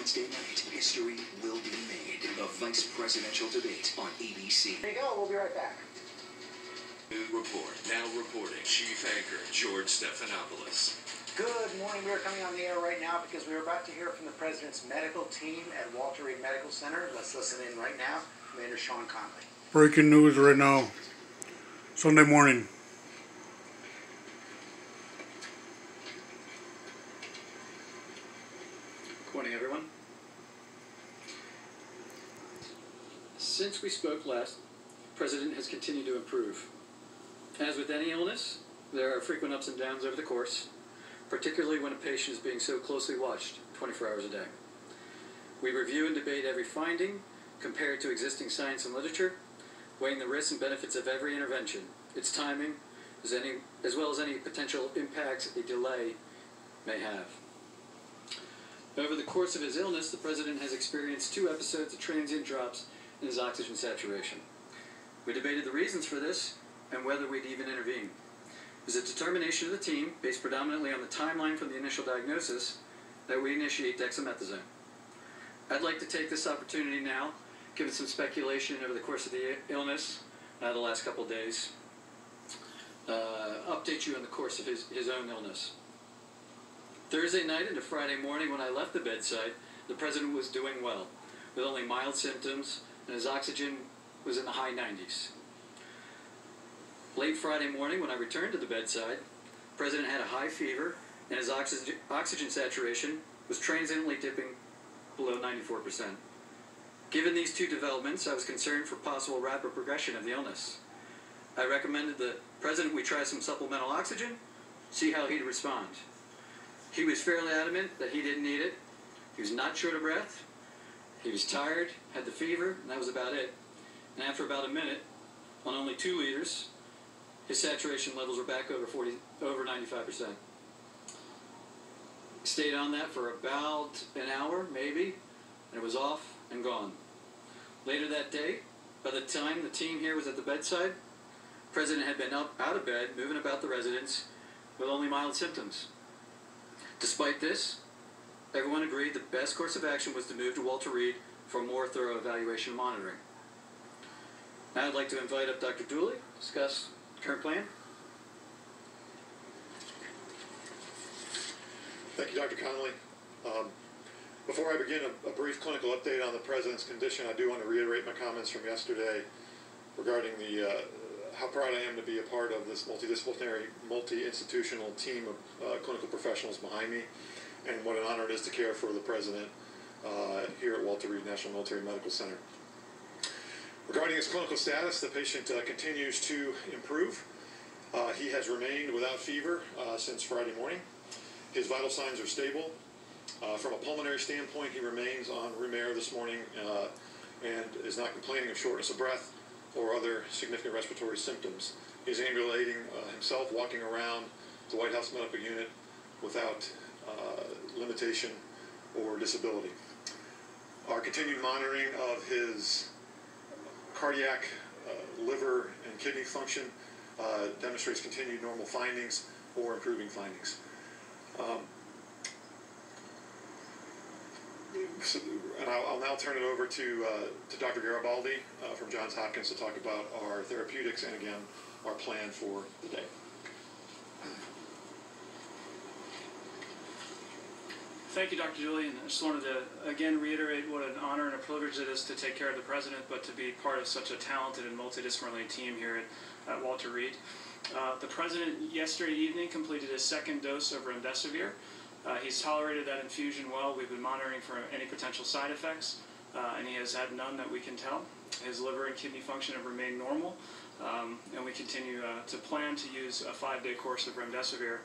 Wednesday night, history will be made. The vice presidential debate on ABC. There you go. We'll be right back. New report. Now reporting, chief anchor George Stephanopoulos. Good morning. We are coming on the air right now because we are about to hear from the president's medical team at Walter Reed Medical Center. Let's listen in right now. Commander Sean Conley. Breaking news right now. Sunday morning. Good morning, everyone. Since we spoke last, the President has continued to improve. As with any illness, there are frequent ups and downs over the course, particularly when a patient is being so closely watched 24 hours a day. We review and debate every finding, compared to existing science and literature, weighing the risks and benefits of every intervention, its timing, as well as any potential impacts a delay may have. Over the course of his illness, the President has experienced 2 episodes of transient drops in his oxygen saturation. We debated the reasons for this and whether we'd even intervene. It was a determination of the team, based predominantly on the timeline from the initial diagnosis, that we initiate dexamethasone. I'd like to take this opportunity now, given some speculation over the course of the illness, the last couple of days, update you on the course of his own illness. Thursday night into Friday morning when I left the bedside, the President was doing well, with only mild symptoms, and his oxygen was in the high 90s. Late Friday morning when I returned to the bedside, the President had a high fever, and his oxygen saturation was transiently dipping below 94%. Given these 2 developments, I was concerned for possible rapid progression of the illness. I recommended the President we try some supplemental oxygen, see how he'd respond. He was fairly adamant that he didn't need it. He was not short of breath. He was tired, had the fever, and that was about it. And after about a minute, on only 2 liters, his saturation levels were back over 95%. Stayed on that for about an hour, maybe, and it was off and gone. Later that day, by the time the team here was at the bedside, the President had been up out of bed, moving about the residence, with only mild symptoms. Despite this, everyone agreed the best course of action was to move to Walter Reed for more thorough evaluation and monitoring. Now I'd like to invite up Dr. Dooley to discuss the current plan. Thank you, Dr. Conley. Before I begin a brief clinical update on the President's condition, I do want to reiterate my comments from yesterday regarding how proud I am to be a part of this multidisciplinary, multi-institutional team of clinical professionals behind me, and what an honor it is to care for the President here at Walter Reed National Military Medical Center. Regarding his clinical status, the patient continues to improve. He has remained without fever since Friday morning. His vital signs are stable. From a pulmonary standpoint, he remains on room air this morning and is not complaining of shortness of breath or other significant respiratory symptoms. He's ambulating himself, walking around the White House Medical Unit without limitation or disability. Our continued monitoring of his cardiac, liver, and kidney function demonstrates continued normal findings or improving findings. And I'll now turn it over to Dr. Garibaldi from Johns Hopkins to talk about our therapeutics and, again, our plan for the day. Thank you, Dr. Dooley, and I just wanted to again reiterate what an honor and a privilege it is to take care of the President, but to be part of such a talented and multidisciplinary team here at Walter Reed. The President yesterday evening completed his 2nd dose of remdesivir. He's tolerated that infusion well. We've been monitoring for any potential side effects, and he has had none that we can tell. His liver and kidney function have remained normal, and we continue to plan to use a 5-day course of remdesivir.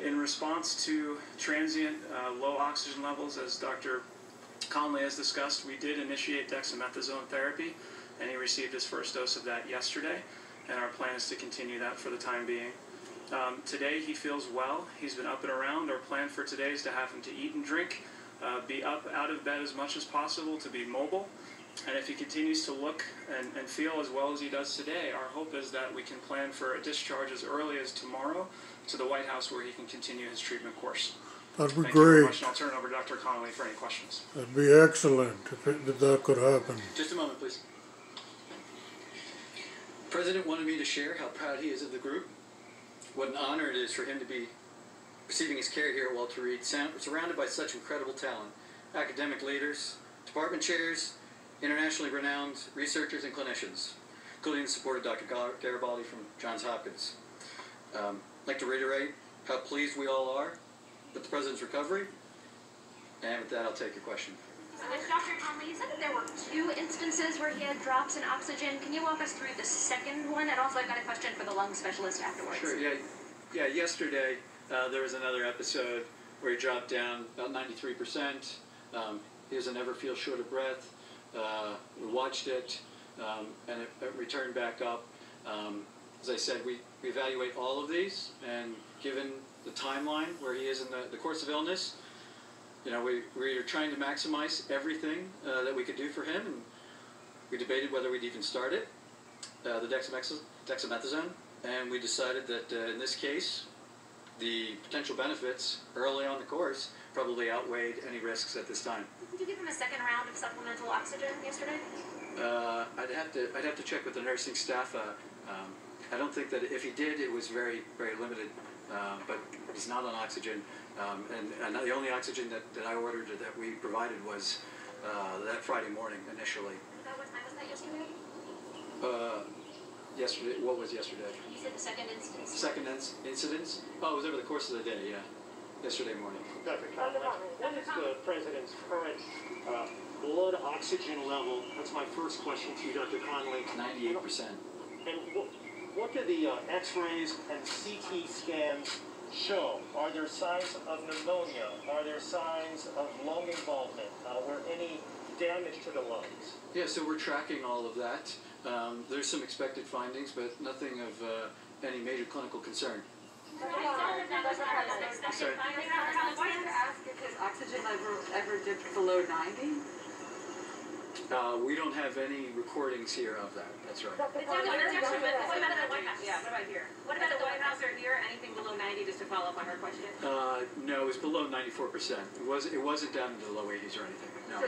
In response to transient low oxygen levels, as Dr. Conley has discussed, we did initiate dexamethasone therapy, and he received his 1st dose of that yesterday, and our plan is to continue that for the time being. Today he feels well. He's been up and around. Our plan for today is to have him to eat and drink, be up out of bed as much as possible, to be mobile. And if he continues to look and feel as well as he does today, our hope is that we can plan for a discharge as early as tomorrow to the White House where he can continue his treatment course. That'd be Thank you very great. much, and I'll turn it over to Dr. Connolly for any questions. That'd be excellent if that could happen. Just a moment, please. The President wanted me to share how proud he is of the group. What an honor it is for him to be receiving his care here at Walter Reed, surrounded by such incredible talent, academic leaders, department chairs, internationally renowned researchers and clinicians, including the support of Dr. Garibaldi from Johns Hopkins. I'd like to reiterate how pleased we all are with the President's recovery, and with that, I'll take your question. Dr. Conley, you said that there were 2 instances where he had drops in oxygen. Can you walk us through the second one? And also, I've got a question for the lung specialist afterwards. Sure, yeah. Yesterday, there was another episode where he dropped down about 93%. He doesn't ever feel short of breath. We watched it, and it returned back up. As I said, we evaluate all of these, and given the timeline where he is in the course of illness, we are trying to maximize everything that we could do for him, and we debated whether we'd even start it, the dexamethasone, and we decided that in this case, the potential benefits early on the course probably outweighed any risks at this time. Did you give him a second round of supplemental oxygen yesterday? I'd have to check with the nursing staff. I don't think that if he did, it was very, very limited. But he's not on oxygen, and the only oxygen that I ordered that we provided was that Friday morning initially. What time was that yesterday? Yesterday. What was yesterday? You said the second instance. Second incidents? Oh, it was over the course of the day. Yeah, yesterday morning. Dr. Conley, what is the President's current blood oxygen level? That's my first question to you, Dr. Conley. 98%. And what do the X-rays and CT scans show? Are there signs of pneumonia? Are there signs of lung involvement? Or any damage to the lungs? Yeah, so we're tracking all of that. There's some expected findings, but nothing of any major clinical concern. Sorry. Why did you ask if his oxygen level ever dipped below 90? We don't have any recordings here of that. That's right. What about the White House? Yeah, what about here? What about the White House or here? Anything below 90, just to follow up on her question? No, it was below 94%. It wasn't down into the low 80s or anything. No. So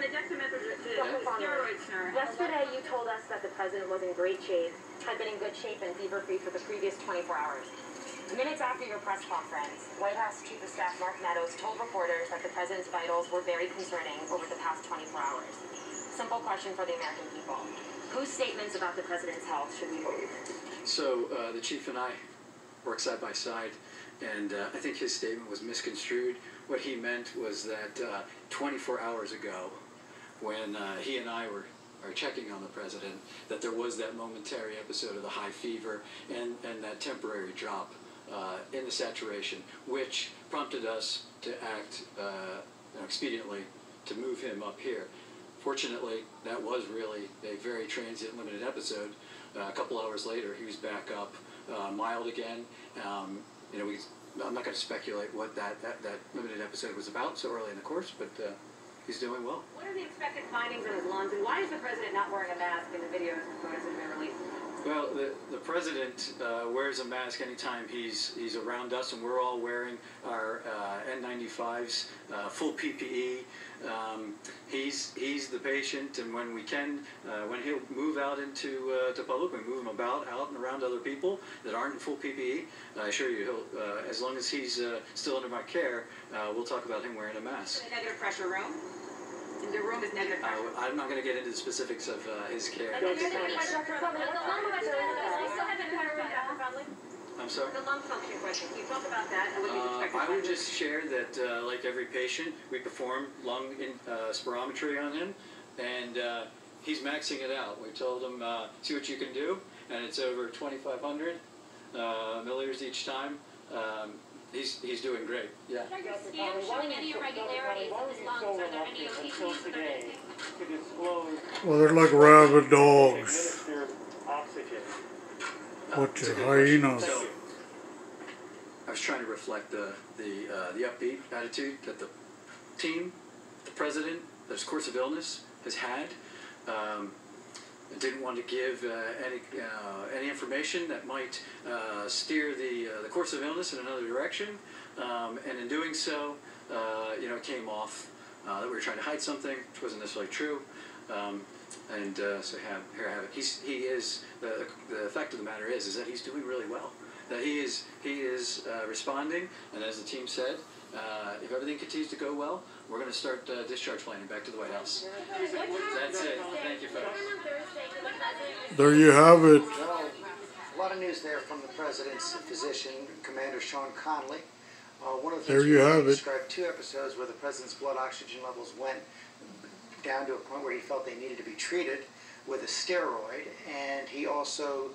the dexamethasone, the steroids, sir. Yesterday you told us that the President was in great shape, had been in good shape and fever-free for the previous 24 hours. Minutes after your press conference, White House Chief of Staff Mark Meadows told reporters that the President's vitals were very concerning over the past 24 hours. Simple question for the American people. Whose statements about the President's health should we believe? So the Chief and I work side by side, and I think his statement was misconstrued. What he meant was that 24 hours ago, when he and I were checking on the President, that there was that momentary episode of the high fever and that temporary drop in the saturation, which prompted us to act expediently to move him up here. Fortunately, that was really a very transient, limited episode. A couple hours later, he was back up, mild again. I'm not going to speculate what that limited episode was about so early in the course, but he's doing well. What are the expected findings in his lungs, and why is the President not wearing a mask in the videos and photos that have been released? Well, the President wears a mask anytime he's around us, and we're all wearing our N95s, full PPE. He's the patient, and when we can, when he'll move out into to public, we move him out and around other people that aren't in full PPE. I assure you, he'll as long as he's still under my care, we'll talk about him wearing a mask. In a negative pressure room? The room is negative pressure. I'm not going to get into the specifics of his care. I'm sorry? The lung function question. Can you talk about that and what you expect? I would just share that, like every patient, we perform lung spirometry on him, and he's maxing it out. We told him, see what you can do, and it's over 2,500 milliliters each time. He's doing great. Yeah. Are your scans showing any irregularities in his lungs? Are there any OTPs? Are there anything? Well, they're like rabid dogs. Oxygen. What your hyenas? So, I was trying to reflect the upbeat attitude that the team, the President, that his course of illness has had. I didn't want to give any information that might steer the course of illness in another direction. And in doing so, it came off that we were trying to hide something, which wasn't necessarily true. So here I have it. He is the fact of the matter is that he's doing really well. That he is responding, and as the team said, if everything continues to go well, we're going to start discharge planning back to the White House. That's it. Thank you, folks. There you have it. Well, a lot of news there from the president's physician, Commander Sean Conley. One of the There things you we have it. described 2 episodes where the president's blood oxygen levels went down to a point where he felt they needed to be treated with a steroid, and he also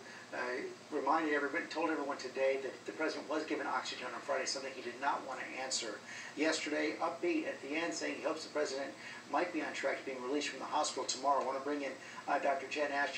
told everyone today that the president was given oxygen on Friday, something he did not want to answer. Yesterday, upbeat at the end, saying he hopes the president might be on track to being released from the hospital tomorrow. I want to bring in Dr. Jen Ashton.